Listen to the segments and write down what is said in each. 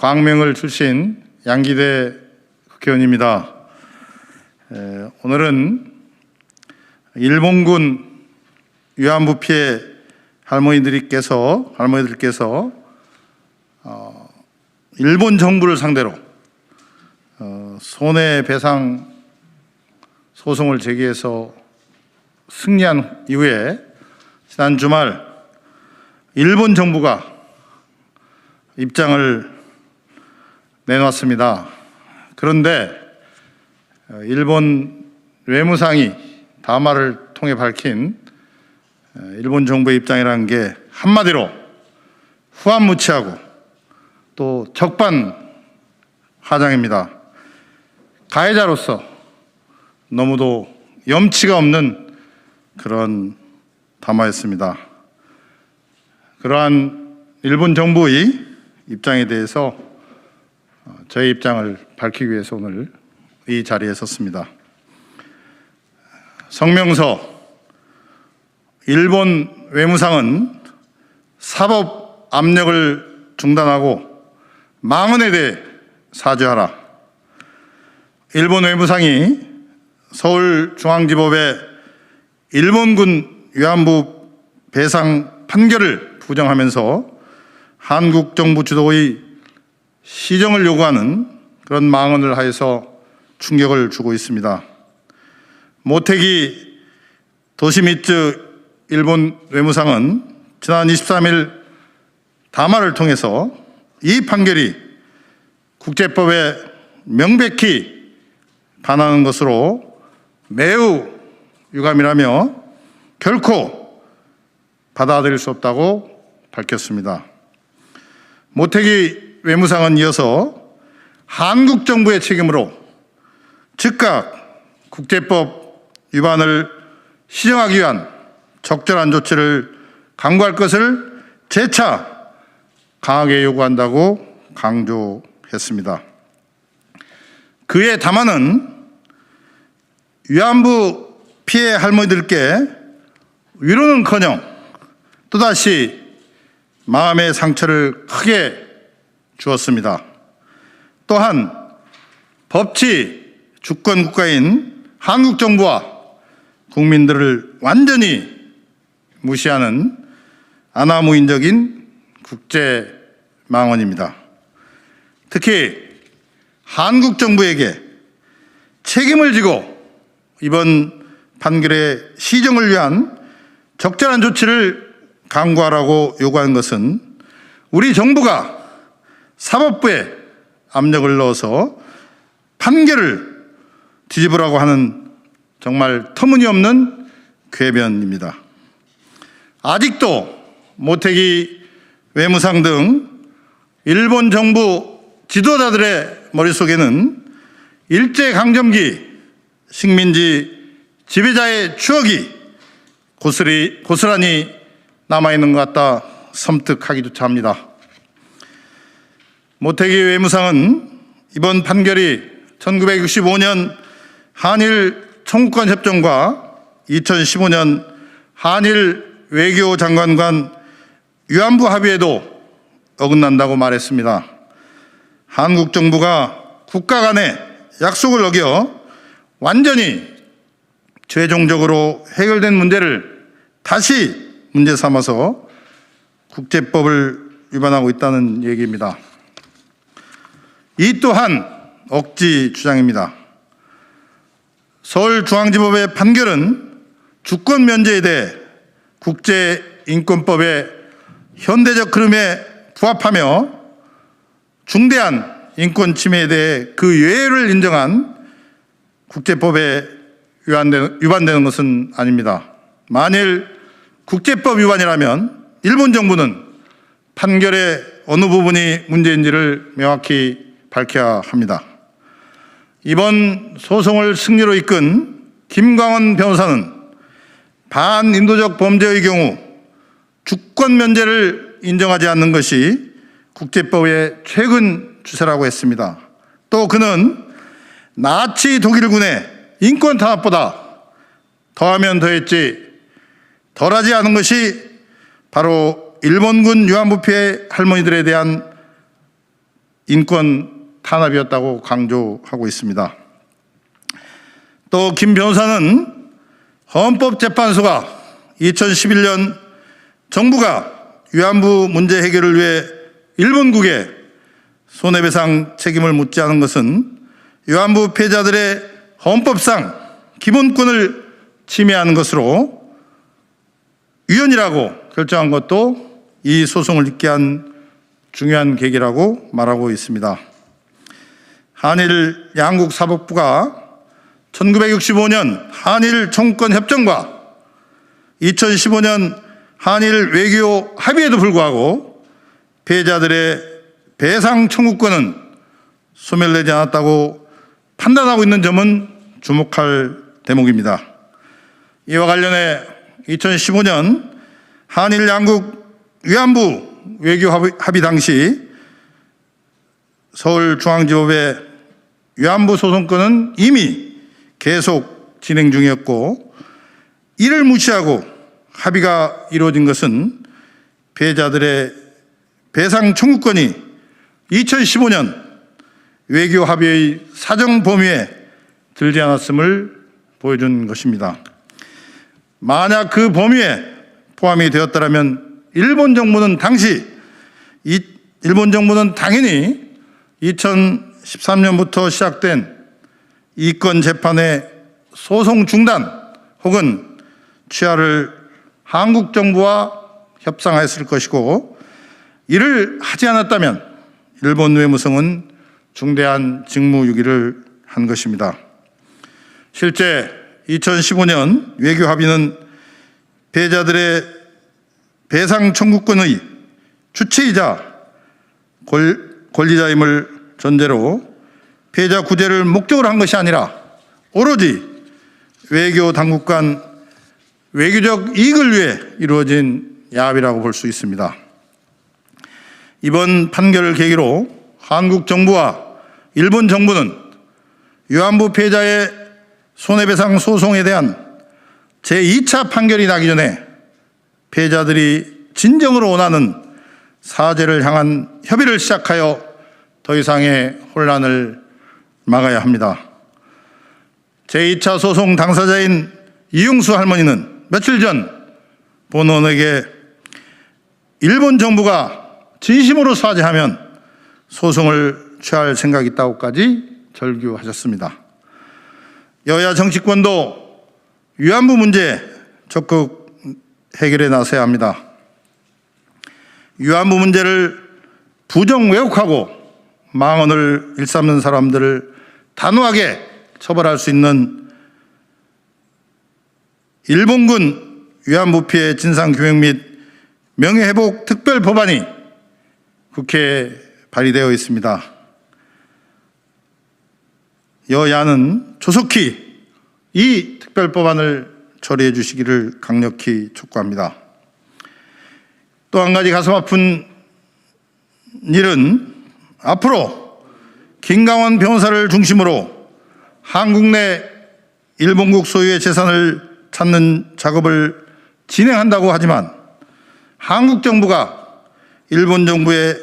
광명을 출신 양기대 국회의원입니다. 오늘은 일본군 위안부 피해 할머니들께서 일본 정부를 상대로 손해배상 소송을 제기해서 승리한 이후에 지난 주말 일본 정부가 입장을 내놨습니다. 그런데 일본 외무상이 담화를 통해 밝힌 일본 정부의 입장이라는 게 한마디로 후한무치하고 또 적반하장입니다. 가해자로서 너무도 염치가 없는 그런 담화였습니다. 그러한 일본 정부의 입장에 대해서 저의 입장을 밝히기 위해서 오늘 이 자리에 섰습니다. 성명서 일본 외무상은 사법 압력을 중단하고 망언에 대해 사죄하라. 일본 외무상이 서울중앙지법의 일본군 위안부 배상 판결을 부정하면서 한국 정부 주도의 시정을 요구하는 그런 망언을 하여서 충격을 주고 있습니다. 모테기 도시미츠 일본 외무상은 지난 23일 담화를 통해서 이 판결이 국제법에 명백히 반하는 것으로 매우 유감이라며 결코 받아들일 수 없다고 밝혔습니다. 모테기 외무상은 이어서 한국 정부의 책임으로 즉각 국제법 위반을 시정하기 위한 적절한 조치를 강구할 것을 재차 강하게 요구한다고 강조했습니다. 그의 담화는 위안부 피해 할머니들께 위로는커녕 또다시 마음의 상처를 크게 주었습니다. 또한 법치 주권 국가인 한국 정부와 국민들을 완전히 무시하는 아나무인적인 국제 망언입니다. 특히 한국 정부에게 책임을 지고 이번 판결의 시정을 위한 적절한 조치를 강구하라고 요구하는 것은 우리 정부가 사법부에 압력을 넣어서 판결을 뒤집으라고 하는 정말 터무니없는 궤변입니다. 아직도 모테기 외무상 등 일본 정부 지도자들의 머릿속에는 일제강점기 식민지 지배자의 추억이 고스란히 남아있는 것 같다 섬뜩하기조차 합니다. 모테기 외무상은 이번 판결이 1965년 한일 청구권 협정과 2015년 한일 외교장관 간 위안부 합의에도 어긋난다고 말했습니다. 한국 정부가 국가 간의 약속을 어겨 완전히 최종적으로 해결된 문제를 다시 문제 삼아서 국제법을 위반하고 있다는 얘기입니다. 이 또한 억지 주장입니다. 서울중앙지법의 판결은 주권 면제에 대해 국제인권법의 현대적 흐름에 부합하며 중대한 인권 침해에 대해 그 예외를 인정한 국제법에 위반되는 것은 아닙니다. 만일 국제법 위반이라면 일본 정부는 판결의 어느 부분이 문제인지를 명확히 밝혀야 합니다. 이번 소송을 승리로 이끈 김광원 변호사는 반인도적 범죄의 경우 주권 면제를 인정하지 않는 것이 국제법의 최근 추세라고 했습니다. 또 그는 나치 독일군의 인권 탄압보다 더하면 더했지 덜하지 않은 것이 바로 일본군 위안부 피해 할머니들에 대한 인권 탄압이었다고 강조하고 있습니다. 또 김 변호사는 헌법재판소가 2011년 정부가 위안부 문제 해결을 위해 일본국에 손해배상 책임을 묻지 않은 것은 위안부 피해자들의 헌법상 기본권을 침해하는 것으로 위헌이라고 결정한 것도 이 소송을 있게 한 중요한 계기라고 말하고 있습니다. 한일 양국 사법부가 1965년 한일 청구권 협정과 2015년 한일 외교 합의에도 불구하고 피해자들의 배상 청구권은 소멸되지 않았다고 판단하고 있는 점은 주목할 대목입니다. 이와 관련해 2015년 한일 양국 위안부 외교 합의 당시 서울중앙지법의 위안부 소송권은 이미 계속 진행 중이었고, 이를 무시하고 합의가 이루어진 것은 피해자들의 배상 청구권이 2015년 외교 합의의 사정 범위에 들지 않았음을 보여준 것입니다. 만약 그 범위에 포함이 되었다면 일본 정부는 당연히 2013년부터 시작된 이권 재판의 소송 중단 혹은 취하를 한국 정부와 협상하였을 것이고, 이를 하지 않았다면 일본 외무성은 중대한 직무유기를 한 것입니다. 실제 2015년 외교 합의는 피해자들의 배상 청구권의 주체이자 권리자임을 전제로 피해자 구제를 목적으로 한 것이 아니라 오로지 외교 당국 간 외교적 이익을 위해 이루어진 야합이라고 볼 수 있습니다. 이번 판결을 계기로 한국 정부와 일본 정부는 위안부 피해자의 손해배상 소송에 대한 제2차 판결이 나기 전에 피해자들이 진정으로 원하는 사죄를 향한 협의를 시작하여 더 이상의 혼란을 막아야 합니다. 제2차 소송 당사자인 이용수 할머니는 며칠 전 본원에게 일본 정부가 진심으로 사죄하면 소송을 취할 생각이 있다고까지 절규하셨습니다. 여야 정치권도 위안부 문제 적극 해결에 나서야 합니다. 위안부 문제를 부정 왜곡하고 망언을 일삼는 사람들을 단호하게 처벌할 수 있는 일본군 위안부 피해 진상규명 및 명예회복 특별법안이 국회에 발의되어 있습니다. 여야는 조속히 이 특별법안을 처리해 주시기를 강력히 촉구합니다. 또 한 가지 가슴 아픈 일은 앞으로 김강원 변호사를 중심으로 한국 내 일본국 소유의 재산을 찾는 작업을 진행한다고 하지만 한국 정부가 일본 정부에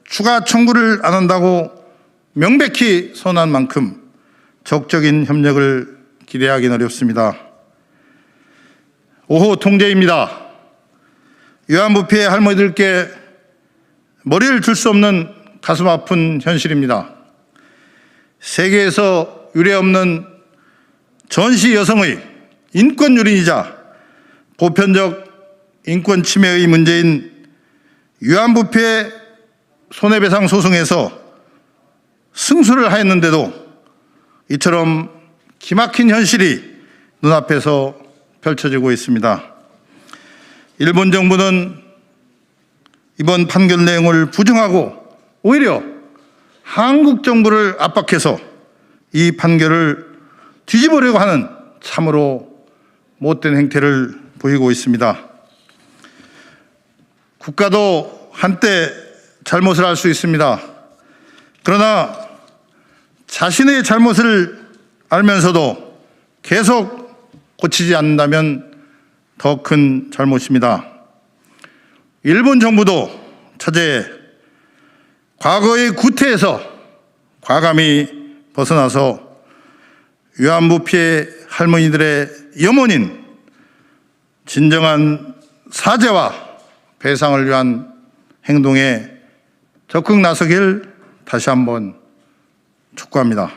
추가 청구를 안 한다고 명백히 선언한 만큼 적극적인 협력을 기대하기는 어렵습니다. 5호 통제입니다. 위안부 피해 할머니들께 머리를 들 수 없는 가슴 아픈 현실입니다. 세계에서 유례없는 전시 여성의 인권 유린이자 보편적 인권 침해의 문제인 위안부 피해 손해배상 소송에서 승소를 하였는데도 이처럼 기막힌 현실이 눈앞에서 펼쳐지고 있습니다. 일본 정부는 이번 판결 내용을 부정하고 오히려 한국 정부를 압박해서 이 판결을 뒤집으려고 하는 참으로 못된 행태를 보이고 있습니다. 국가도 한때 잘못을 할 수 있습니다. 그러나 자신의 잘못을 알면서도 계속 고치지 않는다면 더 큰 잘못입니다. 일본 정부도 차제에 과거의 구태에서 과감히 벗어나서 위안부 피해 할머니들의 염원인 진정한 사죄와 배상을 위한 행동에 적극 나서길 다시 한번 촉구합니다.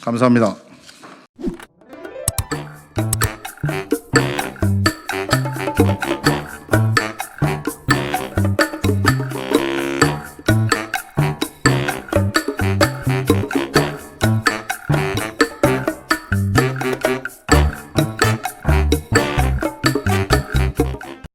감사합니다.